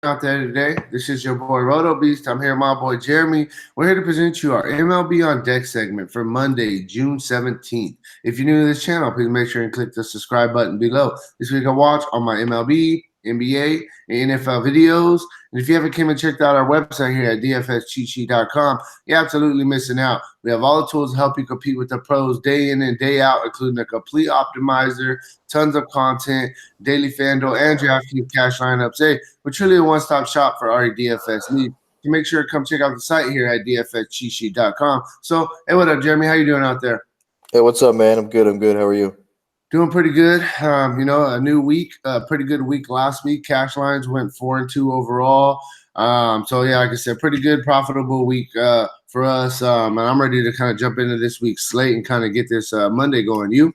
out there today? This is your boy Roto Beast. I'm here with my boy Jeremy. We're here to present you our MLB On Deck segment for Monday, June 17th. If you're new to this channel, please make sure and click the subscribe button below. This week I watch all my MLB, NBA, and NFL videos. And if you haven't came and checked out our website here at dfscheatsheet.com, you're absolutely missing out. We have all the tools to help you compete with the pros day in and day out, including a complete optimizer, tons of content, daily FanDuel, and DraftKings cash lineups. Hey, we're truly a one-stop shop for our DFS needs. So make sure to come check out the site here at dfscheatsheet.com. So, hey, what up, Jeremy? How you doing out there? Hey, what's up, man? I'm good. How are you? Doing pretty good. A new week, pretty good week last week. Cash lines went 4-2 overall. So yeah, like I said, pretty good, profitable week for us. And I'm ready to kind of jump into this week's slate and kind of get this Monday going. You?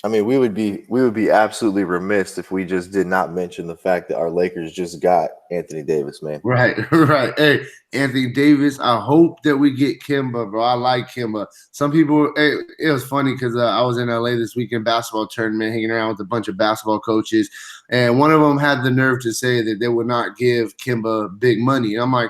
I mean, we would be absolutely remiss if we just did not mention the fact that our Lakers just got Anthony Davis, man. Right. Hey, Anthony Davis. I hope that we get Kemba, bro. I like Kemba. Some people. Hey, it was funny because I was in LA this weekend basketball tournament, hanging around with a bunch of basketball coaches, and one of them had the nerve to say that they would not give Kemba big money. And I'm like,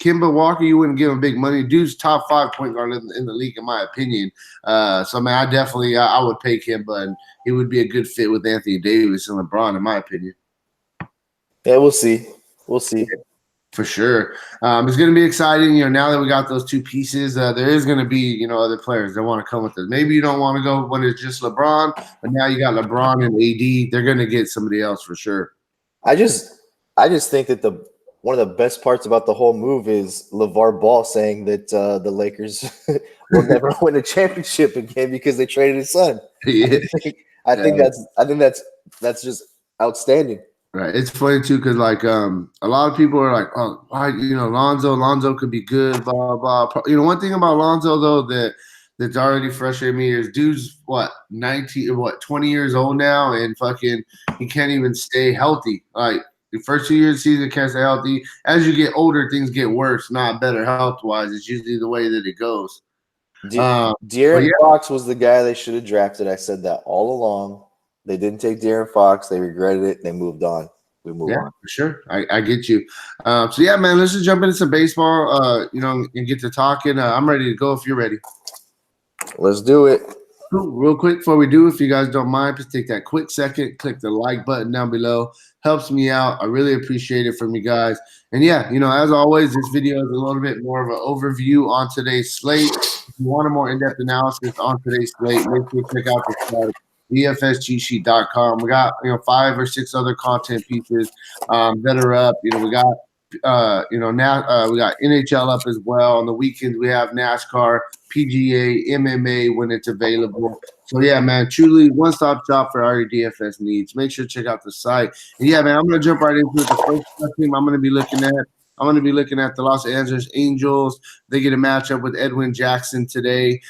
Kemba Walker, you wouldn't give him big money. Dude's top 5 point guard in the league, in my opinion. So, man, I definitely I would pay Kemba, and he would be a good fit with Anthony Davis and LeBron, in my opinion. Yeah, we'll see. We'll see. For sure. It's going to be exciting. Now that we got those two pieces, there is going to be, other players that want to come with it. Maybe you don't want to go when it's just LeBron, but now you got LeBron and AD. They're going to get somebody else for sure. I just think that one of the best parts about the whole move is LeVar Ball saying that the Lakers will never win a championship again because they traded his son. Yeah. I think that's just outstanding. Right. It's funny too because a lot of people are like, oh, why Lonzo could be good, blah blah. One thing about Lonzo though that's already frustrated me is dude's 20 years old now and fucking he can't even stay healthy. Like the first 2 years of the season can't stay healthy. As you get older, things get worse, not better health wise. It's usually the way that it goes. De'Aaron Fox was the guy they should have drafted. I said that all along. They didn't take De'Aaron Fox. They regretted it. They moved on. We moved on. For sure. I get you. So, yeah, man, let's just jump into some baseball, and get to talking. I'm ready to go if you're ready. Let's do it. Real quick before we do, if you guys don't mind, please take that quick second, click the like button down below. Helps me out. I really appreciate it from you guys. And, yeah, as always, this video is a little bit more of an overview on today's slate. If you want a more in-depth analysis on today's slate, make sure to check out the slide. dfscheatsheet.com. We got 5 or 6 other content pieces that are up. We got now we got NHL up as well. On the weekends we have NASCAR, PGA, MMA when it's available. So yeah, man, truly one-stop shop for all your DFS needs. Make sure to check out the site. And yeah, man, I'm gonna jump right into it. The first team I'm gonna be looking at the Los Angeles Angels. They get a matchup with Edwin Jackson today.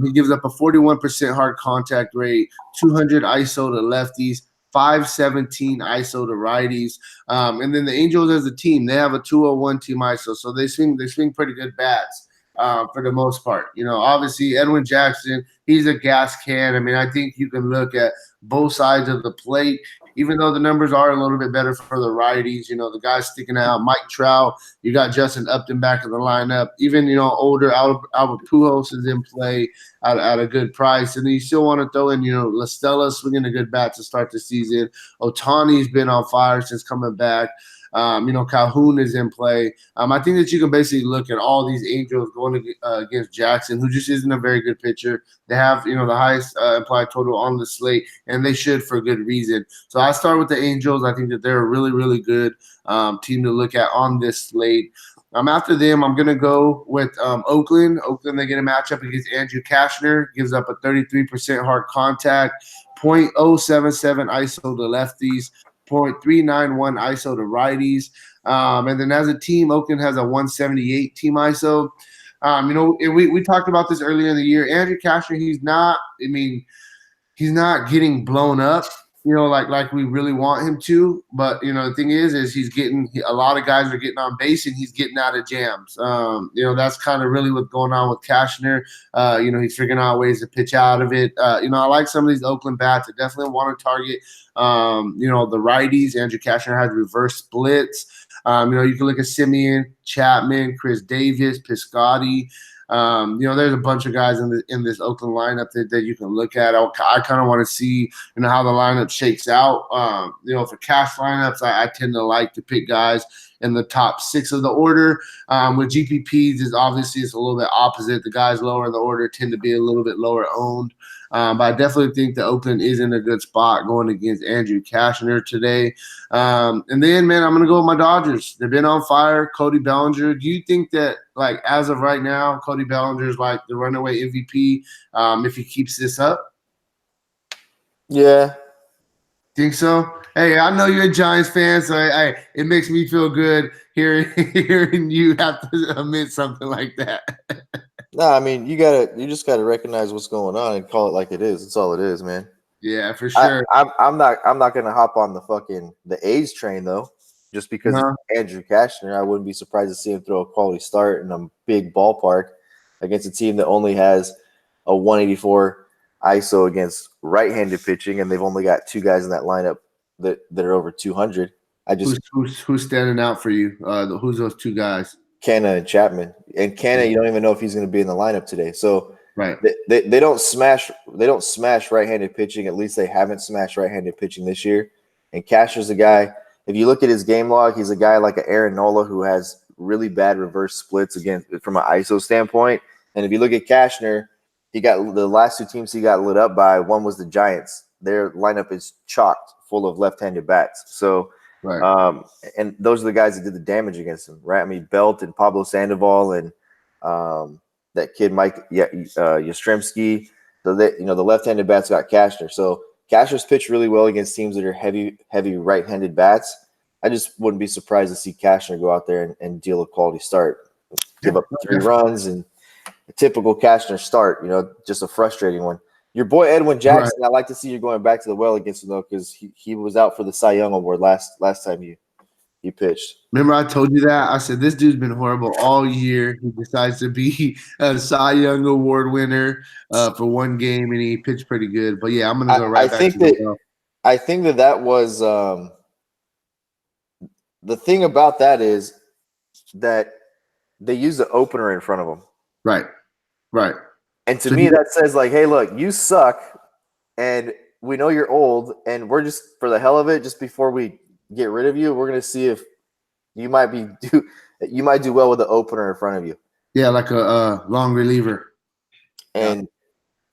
He gives up a 41% hard contact rate, 200 ISO to lefties, 517 ISO to righties. And then the Angels as a team, they have a 201 team ISO. So they swing pretty good bats. For the most part, obviously Edwin Jackson, he's a gas can. I mean, I think you can look at both sides of the plate, even though the numbers are a little bit better for the righties. The guys sticking out, Mike Trout, you got Justin Upton back in the lineup. Even, older Albert Pujols is in play at a good price. And then you still want to throw in, La Stella swinging a good bat to start the season. Ohtani's been on fire since coming back. Calhoun is in play. I think that you can basically look at all these Angels going against Jackson, who just isn't a very good pitcher. They have, the highest implied total on the slate, and they should for good reason. So I start with the Angels. I think that they're a really, really good team to look at on this slate. After them, I'm going to go with Oakland. Oakland, they get a matchup against Andrew Cashner. Gives up a 33% hard contact, .077 ISO to lefties, .391 ISO to righties. And then as a team, Oakland has a 178 team ISO. We talked about this earlier in the year. Andrew Cashner, he's not getting blown up. like we really want him to. But the thing is he's getting a lot of guys are getting on base and he's getting out of jams. That's kind of really what's going on with Cashner. He's figuring out ways to pitch out of it. I like some of these Oakland bats. I definitely want to target the righties. Andrew Cashner has reverse splits. You can look at Simeon, Chapman, Chris Davis, Piscotty. There's a bunch of guys in this Oakland lineup that you can look at. I kind of want to see how the lineup shakes out. For cash lineups, I tend to like to pick guys in the top 6 of the order. With GPPs, it's a little bit opposite. The guys lower in the order tend to be a little bit lower owned. But I definitely think that Oakland is in a good spot going against Andrew Cashner today. And then, man, I'm going to go with my Dodgers. They've been on fire. Cody Bellinger. Do you think that, like, as of right now, Cody Bellinger is like the runaway MVP if he keeps this up? Yeah. Think so? Hey, I know you're a Giants fan, so it makes me feel good hearing you have to admit something like that. No, I mean you just gotta recognize what's going on and call it like it is. That's all it is, man. Yeah, for sure. I'm not gonna hop on the A's train though, just because it's Andrew Cashner. I wouldn't be surprised to see him throw a quality start in a big ballpark against a team that only has a 184 ISO against right-handed pitching, and they've only got 2 guys in that lineup that are over 200. Who's standing out for you? Who's those 2 guys? Canna and Chapman. And Canna, you don't even know if he's going to be in the lineup today. So right, they don't smash right-handed pitching. At least they haven't smashed right-handed pitching this year. And Cashner's a guy. If you look at his game log, he's a guy like an Aaron Nola who has really bad reverse splits from an ISO standpoint. And if you look at Cashner, he got the last 2 teams he got lit up by. One was the Giants. Their lineup is chocked full of left-handed bats. So, right. And those are the guys that did the damage against him, right? I mean, Belt and Pablo Sandoval and that kid Mike Yastrzemski. So that the left-handed bats got Cashner. So Cashner's pitched really well against teams that are heavy right-handed bats. I just wouldn't be surprised to see Cashner go out there and deal a quality start, give up 3 runs and a typical Cashner start. Just a frustrating one. Your boy Edwin Jackson, right. I like to see you going back to the well against him though, because he was out for the Cy Young Award last time you pitched. Remember I told you that? I said this dude's been horrible all year. He decides to be a Cy Young Award winner for 1 game, and he pitched pretty good. But yeah, I'm gonna go back to the well. I think that was the thing about that is that they use the opener in front of him. Right. And to me, that says like, hey, look, you suck, and we know you're old, and we're just, for the hell of it, just before we get rid of you, we're going to see if you might do well with the opener in front of you. Yeah, like a long reliever. And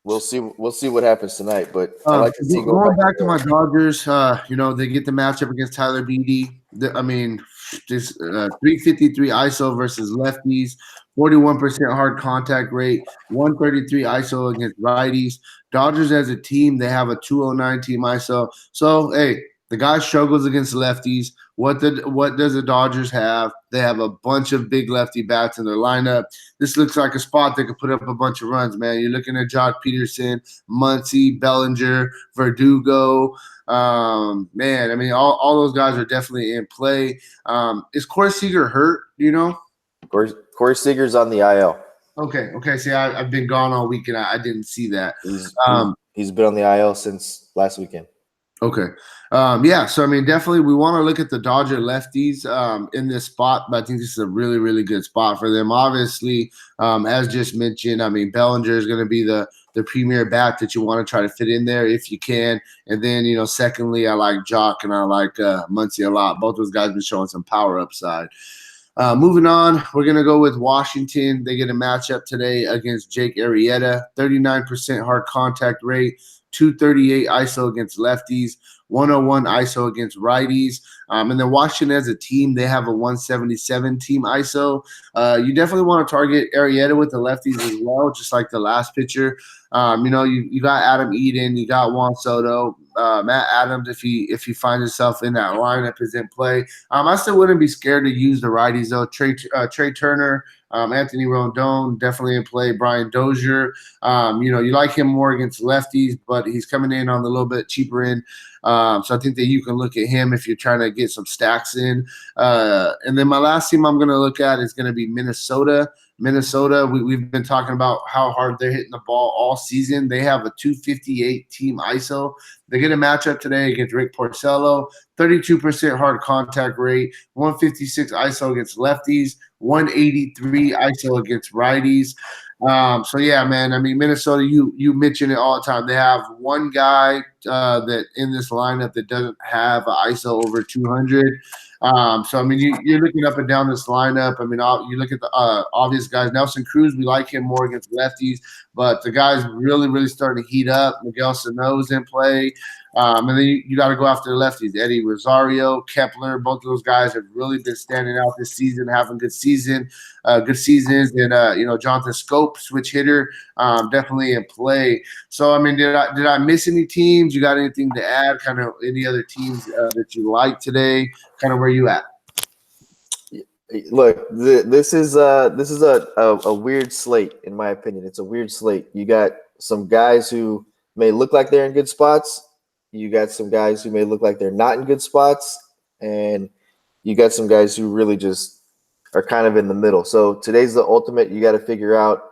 we'll see what happens tonight. But I like to see going back to my Dodgers. They get the matchup against Tyler Beede. This 353 ISO versus lefties. 41% hard contact rate, 133 ISO against righties. Dodgers as a team, they have a 209 team ISO. So, hey, the guy struggles against lefties. What does the Dodgers have? They have a bunch of big lefty bats in their lineup. This looks like a spot that could put up a bunch of runs, man. You're looking at Jock Peterson, Muncy, Bellinger, Verdugo. Man, I mean, all those guys are definitely in play. Is Corey Seager hurt? Do you know? Corey Seager's on the IL. Okay. See, I've been gone all week and I didn't see that. He's been on the IL since last weekend. Okay. Yeah. So, I mean, definitely we want to look at the Dodger lefties in this spot, but I think this is a really, really good spot for them. Obviously, as just mentioned, I mean, Bellinger is going to be the premier bat that you want to try to fit in there if you can. And then, secondly, I like Jock and I like Muncy a lot. Both those guys have been showing some power upside. Moving on, we're going to go with Washington. They get a matchup today against Jake Arrieta. 39% hard contact rate, 238 ISO against lefties, 101 ISO against righties. And then Washington as a team, they have a 177 team ISO. You definitely want to target Arrieta with the lefties as well, just like the last pitcher. You got Adam Eden, you got Juan Soto. Matt Adams, if he finds himself in that lineup, is in play. I still wouldn't be scared to use the righties though. Trey Turner, Anthony Rondon definitely in play. Brian Dozier, you like him more against lefties, but he's coming in on the little bit cheaper end. So I think that you can look at him if you're trying to get some stacks in. And then my last team I'm going to look at is going to be Minnesota. Minnesota, we've been talking about how hard they're hitting the ball all season. They have a 258 team ISO. They get a matchup today against Rick Porcello, 32% hard contact rate, 156 ISO against lefties, 183 ISO against righties. So yeah, man. I mean, Minnesota, you mention it all the time. They have one guy that in this lineup that doesn't have an ISO over 200. So I mean, you're looking up and down this lineup. I mean, you look at the obvious guys. Nelson Cruz, we like him more against lefties, but the guy's really, really starting to heat up. Miguel Sano's in play. And then you got to go after the lefties. Eddie Rosario, Kepler, both of those guys have really been standing out this season, having good seasons. And Jonathan Scope, switch hitter, definitely in play. So I mean, did I miss any teams? You got anything to add? Kind of any other teams that you like today? Kind of where you at? Look, this is a weird slate in my opinion. It's a weird slate. You got some guys who may look like they're in good spots. You got some guys who may look like they're not in good spots, and you got some guys who really just are kind of in the middle. So today's the ultimate. You got to figure out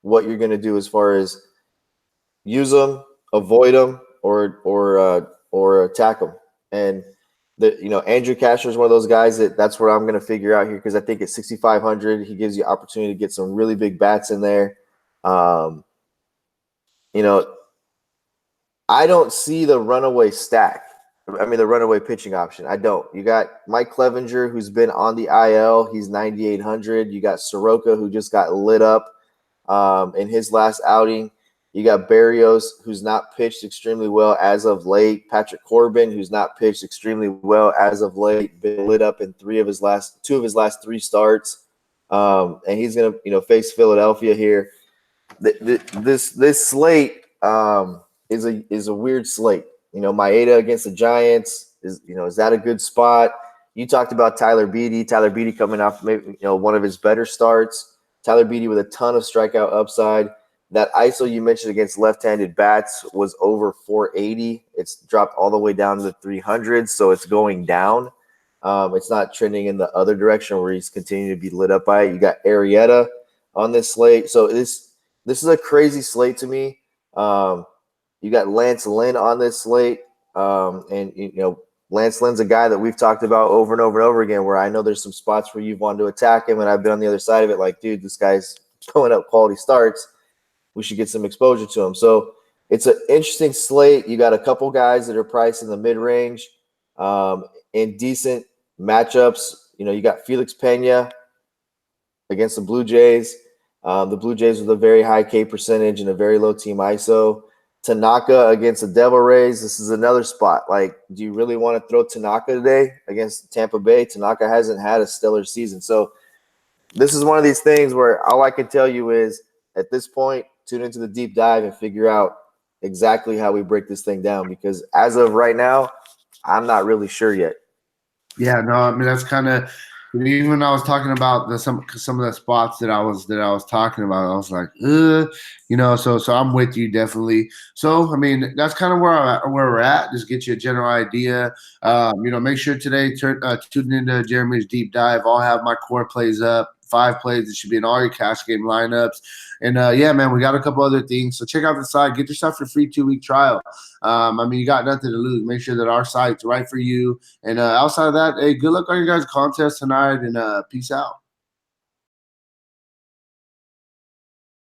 what you're going to do as far as use them, avoid them, or attack them. And Andrew Cashner is one of those guys that's what I'm going to figure out here, because I think at 6,500 he gives you opportunity to get some really big bats in there. I don't see the runaway stack. I mean, the runaway pitching option. I don't. You got Mike Clevenger, who's been on the IL. He's 9,800. You got Soroka, who just got lit up in his last outing. You got Barrios, who's not pitched extremely well as of late. Patrick Corbin, who's not pitched extremely well as of late, been lit up in two of his last three starts. And he's going to face Philadelphia here. This slate is a weird slate. Maeda against the Giants is that a good spot? You talked about Tyler Beede. Tyler Beede coming off maybe one of his better starts. Tyler Beede with a ton of strikeout upside. That ISO you mentioned against left-handed bats was over 480. It's dropped all the way down to the 300s, so it's going down. It's not trending in the other direction where he's continuing to be lit up by it. You got Arrieta on this slate, so this is a crazy slate to me. You got Lance Lynn on this slate, and Lance Lynn's a guy that we've talked about over and over and over again, where I know there's some spots where you've wanted to attack him, and I've been on the other side of it like, dude, this guy's throwing up quality starts. We should get some exposure to him. So it's an interesting slate. You got a couple guys that are priced in the mid-range in decent matchups. You got Felix Pena against the Blue Jays. The Blue Jays with a very high K percentage and a very low team ISO. Tanaka against the Devil Rays. This is another spot. Like, do you really want to throw Tanaka today against Tampa Bay? Tanaka hasn't had a stellar season. So this is one of these things where all I can tell you is at this point, tune into the deep dive and figure out exactly how we break this thing down, because as of right now, I'm not really sure yet. Yeah, no, I mean, that's kind of, even when I was talking about some of the spots that I was talking about, I was like, so I'm with you definitely. So I mean, that's kind of where we're at. Just get you a general idea. Make sure today tune into Jeremy's deep dive. I'll have my core plays up. 5 plays. It should be in all your cash game lineups. And yeah, man, we got a couple other things. So check out the site. Get yourself your free 2-week trial. You got nothing to lose. Make sure that our site's right for you. And outside of that, hey, good luck on your guys' contest tonight, and peace out.